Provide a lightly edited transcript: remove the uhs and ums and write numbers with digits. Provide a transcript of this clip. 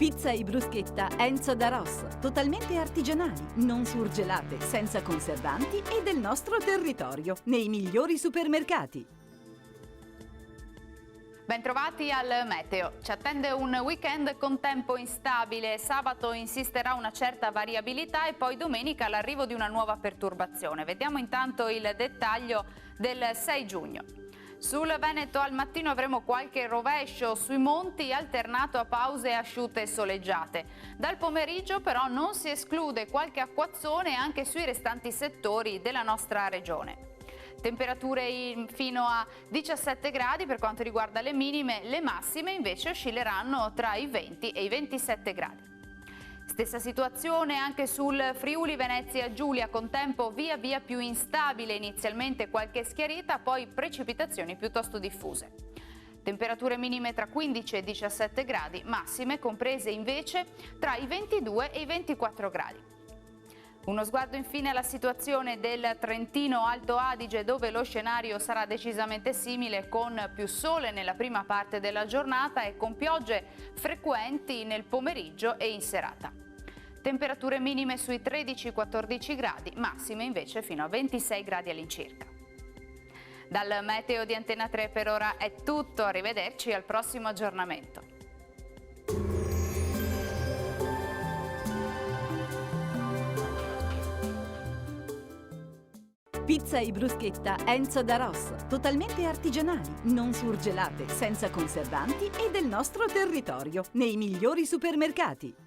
Pizza e bruschetta Enzo da Ross, totalmente artigianali, non surgelate, senza conservanti e del nostro territorio, nei migliori supermercati. Bentrovati al meteo. Ci attende un weekend con tempo instabile. Sabato insisterà una certa variabilità e poi domenica l'arrivo di una nuova perturbazione. Vediamo intanto il dettaglio del 6 giugno. Sul Veneto al mattino avremo qualche rovescio sui monti alternato a pause asciute e soleggiate. Dal pomeriggio però non si esclude qualche acquazzone anche sui restanti settori della nostra regione. Temperature fino a 17 gradi per quanto riguarda le minime, le massime invece oscilleranno tra i 20 e i 27 gradi. Stessa situazione anche sul Friuli Venezia Giulia, con tempo via via più instabile, inizialmente qualche schiarita, poi precipitazioni piuttosto diffuse. Temperature minime tra 15 e 17 gradi, massime comprese invece tra i 22 e i 24 gradi. Uno sguardo infine alla situazione del Trentino Alto Adige, dove lo scenario sarà decisamente simile, con più sole nella prima parte della giornata e con piogge frequenti nel pomeriggio e in serata. Temperature minime sui 13-14 gradi, massime invece fino a 26 gradi all'incirca. Dal meteo di Antena 3 per ora è tutto, arrivederci al prossimo aggiornamento. Pizza e bruschetta Enzo da Ross, totalmente artigianali, non surgelate, senza conservanti e del nostro territorio, nei migliori supermercati.